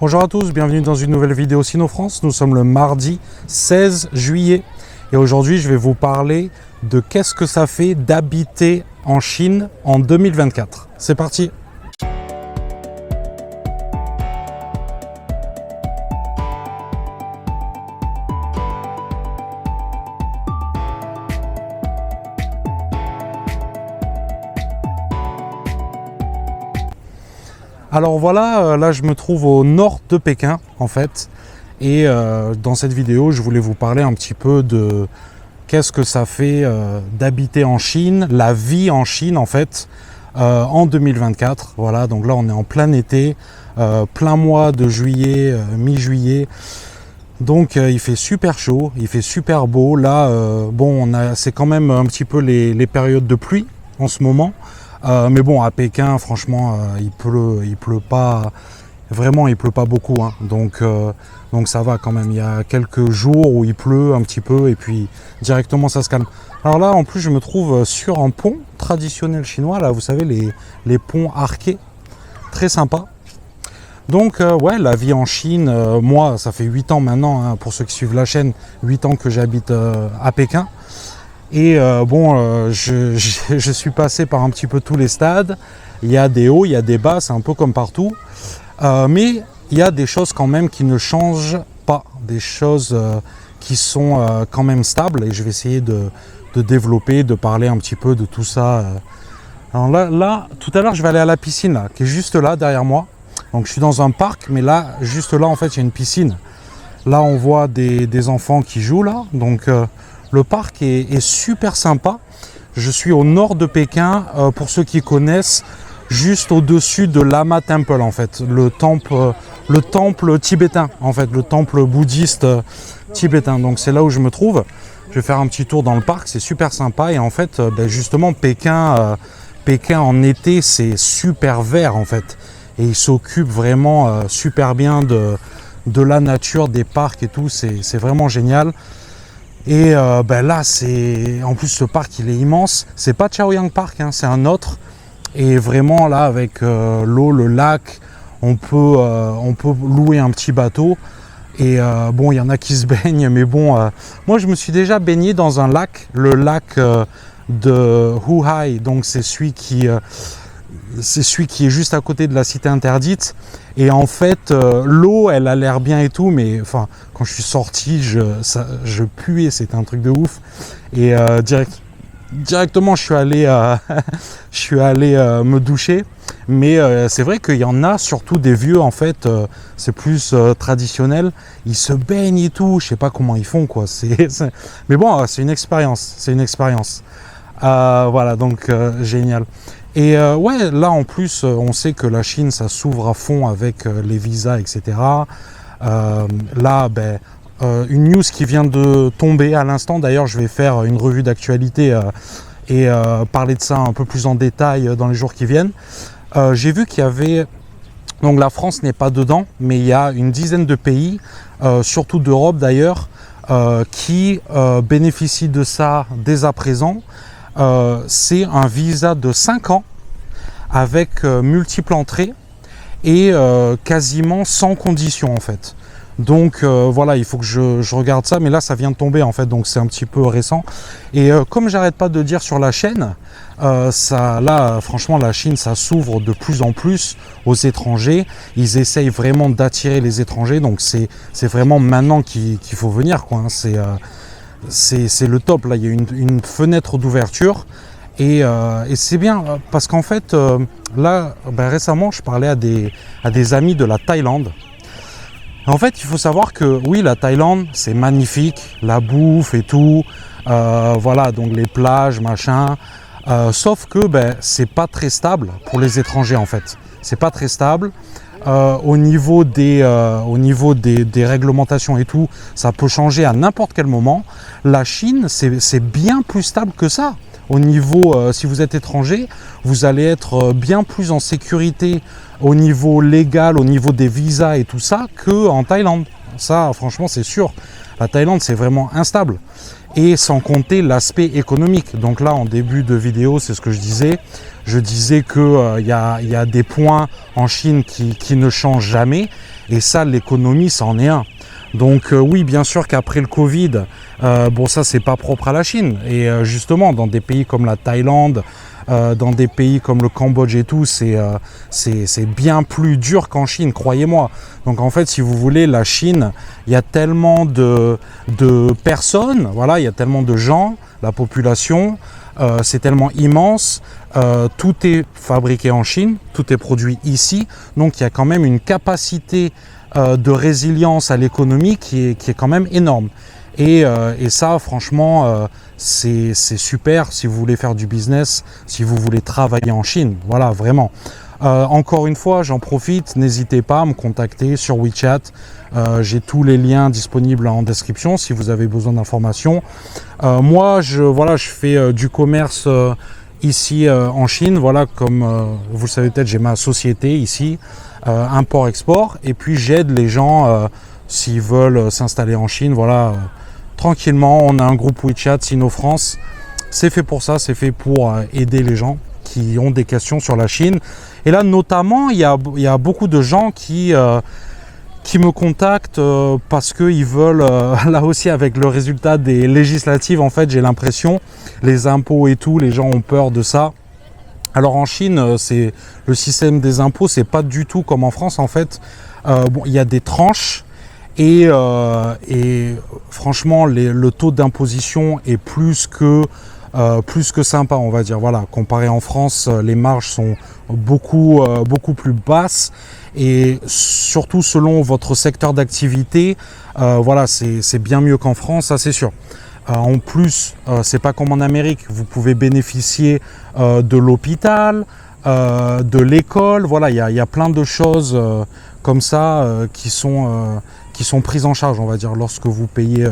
Bonjour à tous, bienvenue dans une nouvelle vidéo Sino-France. Nous sommes le mardi 16 juillet et aujourd'hui je vais vous parler de qu'est-ce que ça fait d'habiter en Chine en 2024. C'est parti! Alors voilà, là je me trouve au nord de Pékin en fait et dans cette vidéo je voulais vous parler un petit peu de qu'est-ce que ça fait d'habiter en Chine, la vie en Chine en fait en 2024. Voilà, donc là on est en plein été, plein mois de juillet, mi-juillet, donc il fait super chaud, il fait super beau. Là bon, c'est quand même un petit peu les périodes de pluie en ce moment. Mais bon, à Pékin, franchement, il pleut pas, vraiment, il pleut pas beaucoup, hein. Donc ça va quand même. Il y a quelques jours où il pleut un petit peu et puis directement ça se calme. Alors là, en plus, je me trouve sur un pont traditionnel chinois. Là, vous savez, les ponts arqués, très sympa. Donc ouais, la vie en Chine, moi, ça fait 8 ans maintenant, hein, pour ceux qui suivent la chaîne, 8 ans que j'habite à Pékin. Et bon, je suis passé par un petit peu tous les stades. Il y a des hauts, il y a des bas, c'est un peu comme partout. Mais il y a des choses quand même qui ne changent pas, des choses qui sont quand même stables. Et je vais essayer de développer, de parler un petit peu de tout ça. Alors là, tout à l'heure, je vais aller à la piscine, là, qui est juste là, derrière moi. Donc je suis dans un parc, mais là, juste là, en fait, il y a une piscine. Là, on voit des enfants qui jouent, là. Donc le parc est super sympa. Je suis au nord de Pékin, pour ceux qui connaissent, juste au-dessus de Lama Temple en fait, le temple tibétain en fait, le temple bouddhiste tibétain. Donc c'est là où je me trouve. Je vais faire un petit tour dans le parc, c'est super sympa. Et en fait, justement, Pékin en été, c'est super vert en fait. Et il s'occupe vraiment super bien de la nature, des parcs et tout. C'est vraiment génial. Et là, en plus ce parc il est immense. C'est pas Chaoyang Park, hein, c'est un autre. Et vraiment là, avec l'eau, le lac, on peut louer un petit bateau. Et bon, il y en a qui se baignent, mais bon, moi je me suis déjà baigné dans un lac, le lac de Huhai. Donc c'est celui qui est juste à côté de la cité interdite. Et en fait, l'eau, elle a l'air bien et tout, mais enfin, quand je suis sorti, je puais, c'était un truc de ouf. Et directement, je suis allé me doucher. Mais c'est vrai qu'il y en a, surtout des vieux, en fait, c'est plus traditionnel. Ils se baignent et tout, je sais pas comment ils font, quoi. Mais bon, c'est une expérience. Voilà, donc génial. Et ouais, là en plus, on sait que la Chine, ça s'ouvre à fond avec les visas, etc. Là, une news qui vient de tomber à l'instant. D'ailleurs, je vais faire une revue d'actualité et parler de ça un peu plus en détail dans les jours qui viennent. J'ai vu qu'il y avait, donc la France n'est pas dedans, mais il y a une dizaine de pays, surtout d'Europe d'ailleurs, qui bénéficient de ça dès à présent. C'est un visa de 5 ans avec multiples entrées et quasiment sans condition en fait. Donc voilà, il faut que je regarde ça, mais là ça vient de tomber en fait, donc c'est un petit peu récent. Et comme j'arrête pas de dire sur la chaîne, là franchement la Chine ça s'ouvre de plus en plus aux étrangers. Ils essayent vraiment d'attirer les étrangers, donc c'est vraiment maintenant qu'il faut venir, quoi, hein. C'est le top, là il y a une fenêtre d'ouverture et c'est bien parce qu'en fait là récemment je parlais à des amis de la Thaïlande. En fait il faut savoir que oui, la Thaïlande c'est magnifique, la bouffe et tout, voilà, donc les plages machin, sauf que c'est pas très stable pour les étrangers en fait, c'est pas très stable. Au niveau des réglementations et tout, ça peut changer à n'importe quel moment. La Chine, c'est bien plus stable que ça. Au niveau, si vous êtes étranger, vous allez être bien plus en sécurité au niveau légal, au niveau des visas et tout ça, qu'en Thaïlande. Ça, franchement, c'est sûr. La Thaïlande, c'est vraiment instable. Et sans compter l'aspect économique. Donc là, en début de vidéo, c'est ce que je disais. Je disais qu'il y a des points en Chine qui ne changent jamais. Et ça, l'économie, c'en est un. Donc oui, bien sûr qu'après le Covid, bon ça c'est pas propre à la Chine. Et justement, dans des pays comme la Thaïlande, dans des pays comme le Cambodge et tout, c'est bien plus dur qu'en Chine, croyez-moi. Donc en fait, si vous voulez, la Chine, il y a tellement de personnes, voilà, il y a tellement de gens, la population, c'est tellement immense, tout est fabriqué en Chine, tout est produit ici, donc il y a quand même une capacité de résilience à l'économie qui est quand même énorme. Et ça, franchement, c'est super si vous voulez faire du business, si vous voulez travailler en Chine. Voilà, vraiment. Encore une fois, j'en profite, n'hésitez pas à me contacter sur WeChat. J'ai tous les liens disponibles en description si vous avez besoin d'informations. Moi, je fais du commerce ici en Chine. Voilà, comme vous le savez peut-être, j'ai ma société ici, import-export. Et puis j'aide les gens s'ils veulent s'installer en Chine. Voilà. Tranquillement, on a un groupe WeChat Sino France, c'est fait pour ça, c'est fait pour aider les gens qui ont des questions sur la Chine. Et là, notamment, il y a beaucoup de gens qui me contactent parce qu'ils veulent, là aussi avec le résultat des législatives, en fait, j'ai l'impression, les impôts et tout, les gens ont peur de ça. Alors en Chine, c'est le système des impôts, c'est pas du tout comme en France, en fait. Bon, il y a des tranches. Et franchement, le taux d'imposition est plus que sympa, on va dire. Voilà, comparé en France, les marges sont beaucoup plus basses. Et surtout selon votre secteur d'activité, voilà, c'est bien mieux qu'en France, ça c'est sûr. En plus, c'est pas comme en Amérique, vous pouvez bénéficier de l'hôpital, de l'école. Voilà, il y a plein de choses comme ça qui sont prises en charge, on va dire, lorsque vous payez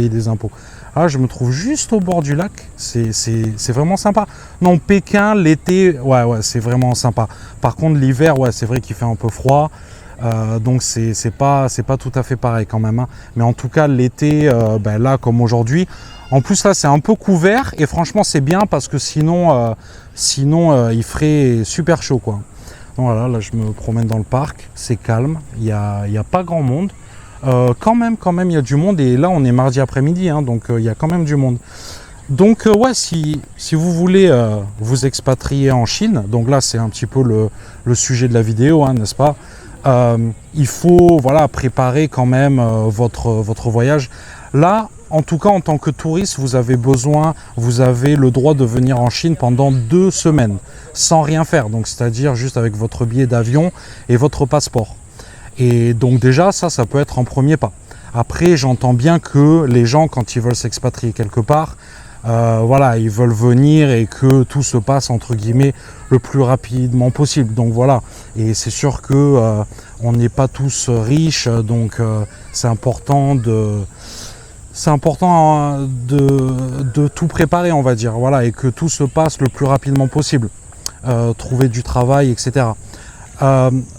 des impôts. Ah, je me trouve juste au bord du lac, c'est vraiment sympa. Non, Pékin, l'été, ouais, c'est vraiment sympa. Par contre, l'hiver, ouais, c'est vrai qu'il fait un peu froid, donc c'est pas tout à fait pareil quand même. Hein. Mais en tout cas, l'été, là, comme aujourd'hui, en plus là, c'est un peu couvert et franchement, c'est bien parce que sinon, il ferait super chaud, quoi. Donc voilà, là, je me promène dans le parc, c'est calme, il y a pas grand monde. Quand même, il y a du monde et là on est mardi après-midi, hein, donc il y a quand même du monde. Donc ouais, si vous voulez vous expatrier en Chine, donc là c'est un petit peu le sujet de la vidéo, hein, n'est-ce pas, il faut préparer quand même votre voyage. Là, en tout cas en tant que touriste, vous avez le droit de venir en Chine pendant 2 semaines, sans rien faire, donc c'est-à-dire juste avec votre billet d'avion et votre passeport. Et donc déjà, ça peut être un premier pas. Après, j'entends bien que les gens, quand ils veulent s'expatrier quelque part, ils veulent venir et que tout se passe, entre guillemets, le plus rapidement possible. Donc voilà, et c'est sûr que on n'est pas tous riches, donc c'est important de tout préparer, on va dire, voilà, et que tout se passe le plus rapidement possible. Trouver du travail, etc.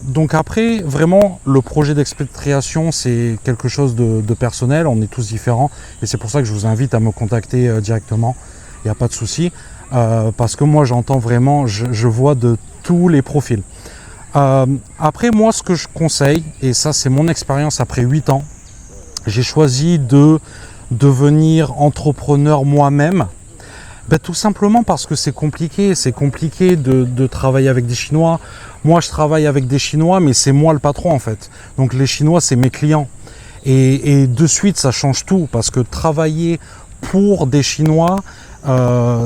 Donc après, vraiment, le projet d'expatriation, c'est quelque chose de personnel, on est tous différents, et c'est pour ça que je vous invite à me contacter directement, il n'y a pas de souci, parce que moi j'entends vraiment, je vois de tous les profils. Après, moi ce que je conseille, et ça c'est mon expérience après 8 ans, j'ai choisi de devenir entrepreneur moi-même. Tout simplement parce que c'est compliqué de travailler avec des Chinois. Moi je travaille avec des Chinois, mais c'est moi le patron en fait. Donc les Chinois c'est mes clients. Et de suite ça change tout, parce que travailler pour des Chinois,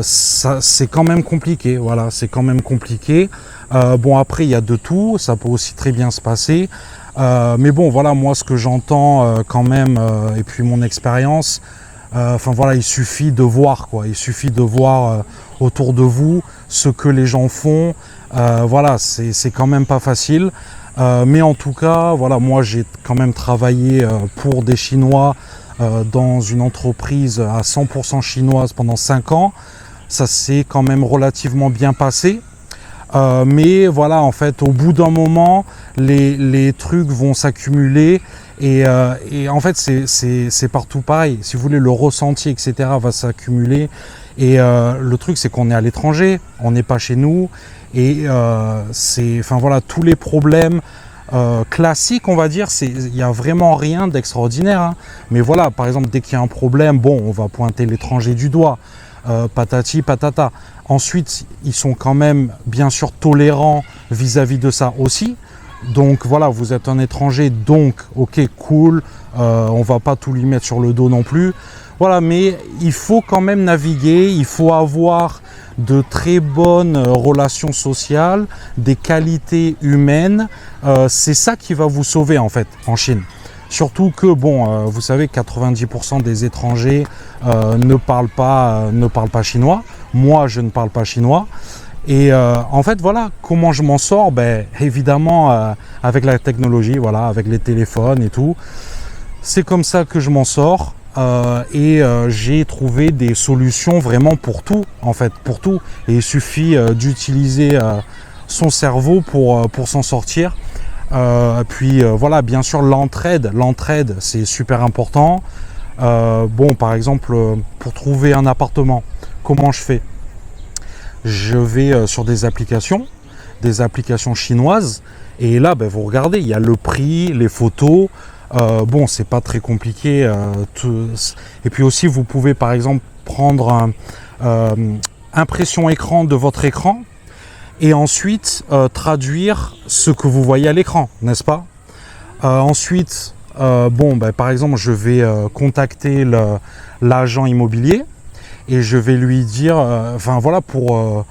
c'est quand même compliqué. Voilà, c'est quand même compliqué. Bon, après il y a de tout, ça peut aussi très bien se passer. Mais bon, voilà, moi ce que j'entends quand même, et puis mon expérience, il suffit de voir, quoi. Il suffit de voir autour de vous ce que les gens font. C'est quand même pas facile. Mais en tout cas, voilà, moi j'ai quand même travaillé pour des Chinois dans une entreprise à 100% chinoise pendant 5 ans. Ça s'est quand même relativement bien passé. Mais voilà, en fait, au bout d'un moment, les trucs vont s'accumuler et en fait, c'est partout pareil. Si vous voulez, le ressenti, etc., va s'accumuler. Et le truc, c'est qu'on est à l'étranger, on n'est pas chez nous. Et tous les problèmes classique, on va dire. Il n'y a vraiment rien d'extraordinaire, hein. Mais voilà, par exemple, dès qu'il y a un problème, bon, on va pointer l'étranger du doigt, patati patata. Ensuite, ils sont quand même bien sûr tolérants vis-à-vis de ça aussi. Donc voilà, vous êtes un étranger, donc ok, cool, on va pas tout lui mettre sur le dos non plus. Voilà, mais il faut quand même naviguer, il faut avoir de très bonnes relations sociales, des qualités humaines. C'est ça qui va vous sauver en fait en Chine. Surtout que, bon, vous savez, 90% des étrangers ne parlent pas chinois. Moi, je ne parle pas chinois. Et en fait, voilà, comment je m'en sors? Ben, évidemment, avec la technologie, voilà, avec les téléphones et tout. C'est comme ça que je m'en sors. J'ai trouvé des solutions vraiment pour tout, en fait, pour tout. Et il suffit d'utiliser son cerveau pour s'en sortir. Voilà, bien sûr, l'entraide, c'est super important. Bon, par exemple, pour trouver un appartement, comment je fais? Je vais sur des applications chinoises, et là, ben, vous regardez, il y a le prix, les photos. Bon, c'est pas très compliqué. Et puis aussi, vous pouvez par exemple prendre impression écran de votre écran et ensuite traduire ce que vous voyez à l'écran, n'est-ce pas? Ensuite, bon, ben, par exemple, je vais contacter l'agent immobilier et je vais lui dire, enfin voilà, pour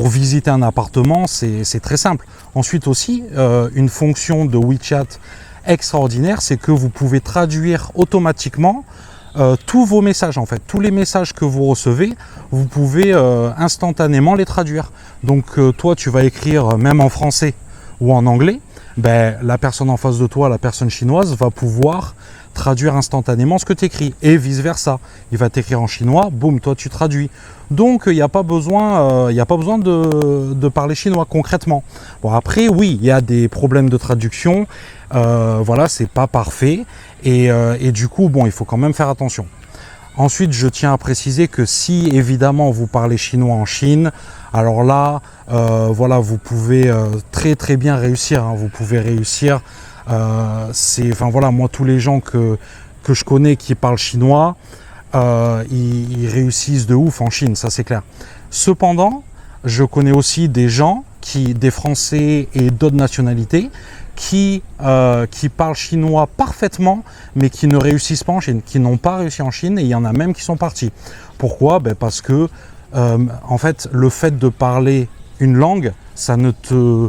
visiter un appartement, c'est très simple. Ensuite aussi, une fonction de WeChat extraordinaire, c'est que vous pouvez traduire automatiquement tous vos messages, en fait. Tous les messages que vous recevez, vous pouvez instantanément les traduire. Donc toi, tu vas écrire même en français ou en anglais, ben, la personne en face de toi, la personne chinoise, va pouvoir traduire instantanément ce que tu écris et vice versa. Il va t'écrire en chinois, boum, toi tu traduis. Donc il n'y a pas besoin, de parler chinois concrètement. Bon, après, oui, il y a des problèmes de traduction. Voilà, c'est pas parfait et du coup, bon, il faut quand même faire attention. Ensuite, je tiens à préciser que si évidemment vous parlez chinois en Chine, alors là, voilà, vous pouvez très très bien réussir, hein. Vous pouvez réussir. Enfin voilà, moi tous les gens que je connais qui parlent chinois, ils réussissent de ouf en Chine, ça c'est clair. Cependant, je connais aussi des gens, des Français et d'autres nationalités, qui parlent chinois parfaitement, mais qui ne réussissent pas en Chine, qui n'ont pas réussi en Chine, et il y en a même qui sont partis. Pourquoi? Ben parce que, en fait, le fait de parler une langue, ça ne te...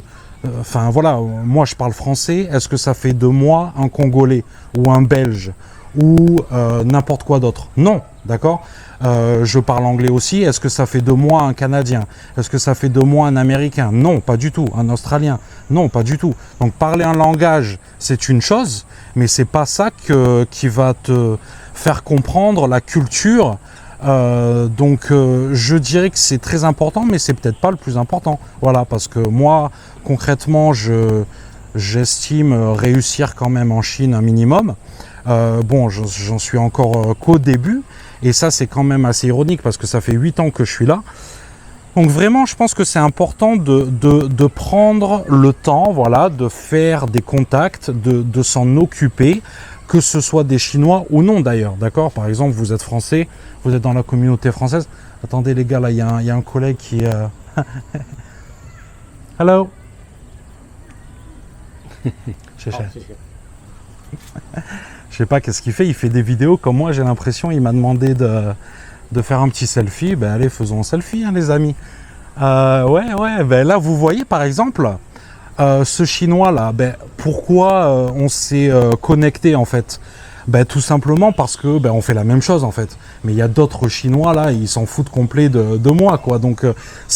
Enfin voilà, moi je parle français, est-ce que ça fait de moi un Congolais ou un Belge ou n'importe quoi d'autre? Non, d'accord. Je parle anglais aussi, est-ce que ça fait de moi un Canadien? Est-ce que ça fait de moi un Américain? Non, pas du tout. Un Australien? Non, pas du tout. Donc parler un langage, c'est une chose, mais c'est pas ça qui va te faire comprendre la culture. Je dirais que c'est très important, mais c'est peut-être pas le plus important. Voilà, parce que moi, concrètement, j'estime réussir quand même en Chine un minimum. Bon, j'en suis encore qu'au début, et ça c'est quand même assez ironique parce que ça fait 8 ans que je suis là. Donc vraiment, je pense que c'est important de prendre le temps, voilà, de faire des contacts, de s'en occuper, que ce soit des Chinois ou non d'ailleurs, d'accord? Par exemple, vous êtes français, vous êtes dans la communauté française. Attendez les gars, là, il y a un collègue qui... Hello. Je sais pas qu'est-ce qu'il fait, il fait des vidéos comme moi, j'ai l'impression, il m'a demandé de faire un petit selfie. Ben allez, faisons un selfie, hein, les amis. Ouais, ben là, vous voyez par exemple, ce chinois là, ben, pourquoi on s'est connecté en fait? Ben, tout simplement parce que ben, on fait la même chose en fait. Mais il y a d'autres Chinois là, ils s'en foutent complet de moi quoi. Donc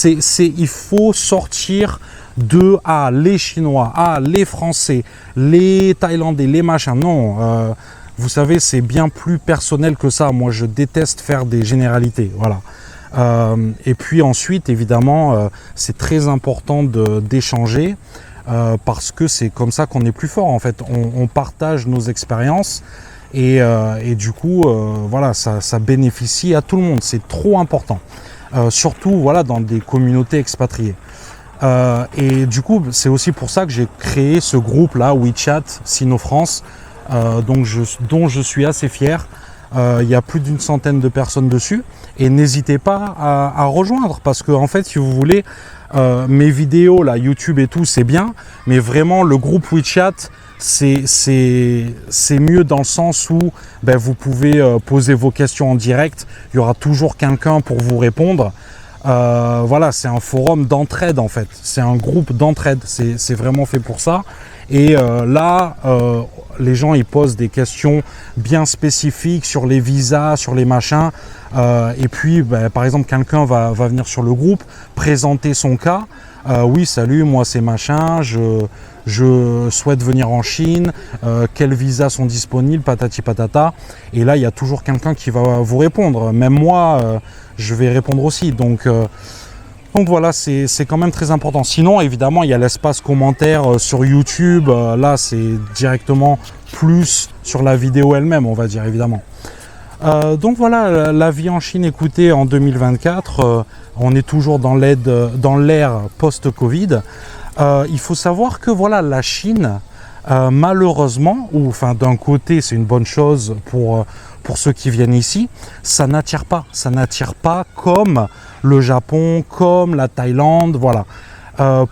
il faut sortir de les Chinois, les Français, les Thaïlandais, les machins. Non, vous savez, c'est bien plus personnel que ça. Moi, je déteste faire des généralités. Voilà. Et puis ensuite, évidemment, c'est très important d'échanger parce que c'est comme ça qu'on est plus fort. En fait, on partage nos expériences. Et du coup, voilà, ça bénéficie à tout le monde. C'est trop important. Surtout, voilà, dans des communautés expatriées. Et du coup, c'est aussi pour ça que j'ai créé ce groupe-là, WeChat Sino-France, dont je suis assez fier. Il y a plus d'une centaine de personnes dessus. Et n'hésitez pas à rejoindre, parce que en fait, si vous voulez, mes vidéos, là, YouTube et tout, c'est bien. Mais vraiment, le groupe WeChat, c'est mieux dans le sens où vous pouvez poser vos questions en direct. Il y aura toujours quelqu'un pour vous répondre. Voilà, c'est un forum d'entraide en fait, c'est un groupe d'entraide, c'est vraiment fait pour ça. Et là, les gens ils posent des questions bien spécifiques sur les visas, sur les machins. Et puis, par exemple, quelqu'un va venir sur le groupe, présenter son cas. Oui, salut, moi c'est machin, je souhaite venir en Chine, quels visas sont disponibles, patati patata. Et là, il y a toujours quelqu'un qui va vous répondre. Même moi, je vais répondre aussi. Donc voilà, c'est quand même très important. Sinon, évidemment, il y a l'espace commentaire sur YouTube. Là, c'est directement plus sur la vidéo elle-même, on va dire, évidemment. Donc voilà, la vie en Chine, écoutez, en 2024, on est toujours dans l'ère post-Covid. Il faut savoir que voilà, la Chine, malheureusement, ou enfin d'un côté c'est une bonne chose pour ceux qui viennent ici, ça n'attire pas comme le Japon, comme la Thaïlande, voilà.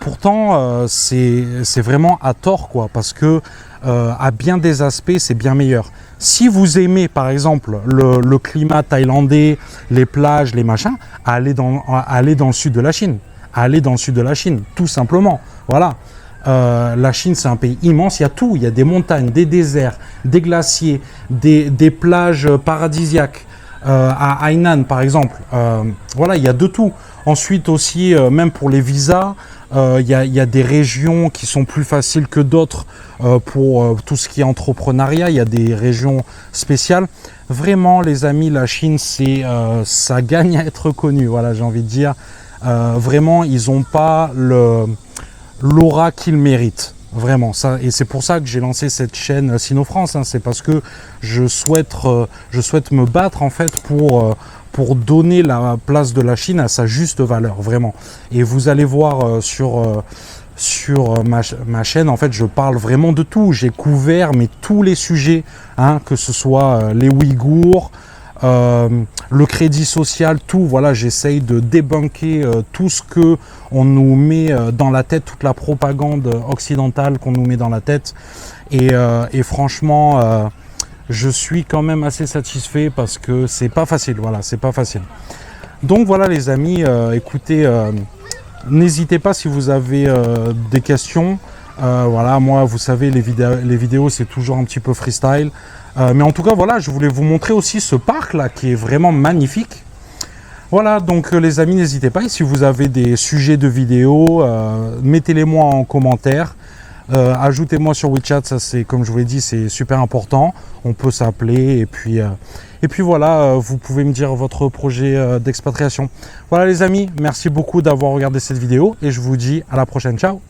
Pourtant c'est vraiment à tort quoi, parce que à bien des aspects c'est bien meilleur. Si vous aimez par exemple le climat thaïlandais, les plages, les machins, allez dans le sud de la Chine. Allez dans le sud de la Chine, tout simplement. Voilà. La Chine, c'est un pays immense. Il y a tout. Il y a des montagnes, des déserts, des glaciers, des plages paradisiaques. À Hainan, par exemple. Voilà, il y a de tout. Ensuite aussi, même pour les visas, il y a des régions qui sont plus faciles que d'autres pour tout ce qui est entrepreneuriat. Il y a des régions spéciales. Vraiment, les amis, la Chine, ça gagne à être connu. Voilà, j'ai envie de dire. Vraiment, ils n'ont pas l'aura qu'ils méritent. Vraiment, ça, et c'est pour ça que j'ai lancé cette chaîne Sino-France. Hein, c'est parce que je souhaite me battre en fait pour donner la place de la Chine à sa juste valeur, vraiment. Et vous allez voir sur ma chaîne, en fait, je parle vraiment de tout. J'ai couvert tous les sujets, hein, que ce soit les Ouïghours, le crédit social, tout. Voilà, j'essaye de débunker tout ce que on nous met dans la tête, toute la propagande occidentale qu'on nous met dans la tête. Et franchement, je suis quand même assez satisfait parce que c'est pas facile. Voilà, c'est pas facile. Donc voilà les amis, écoutez, n'hésitez pas si vous avez des questions. Voilà, moi, vous savez, les vidéos, c'est toujours un petit peu freestyle. Mais en tout cas, voilà, je voulais vous montrer aussi ce parc-là qui est vraiment magnifique. Voilà, donc les amis, n'hésitez pas. Et si vous avez des sujets de vidéos, mettez-les-moi en commentaire. Ajoutez-moi sur WeChat, ça c'est, comme je vous l'ai dit, c'est super important. On peut s'appeler et puis voilà, vous pouvez me dire votre projet d'expatriation. Voilà les amis, merci beaucoup d'avoir regardé cette vidéo et je vous dis à la prochaine. Ciao!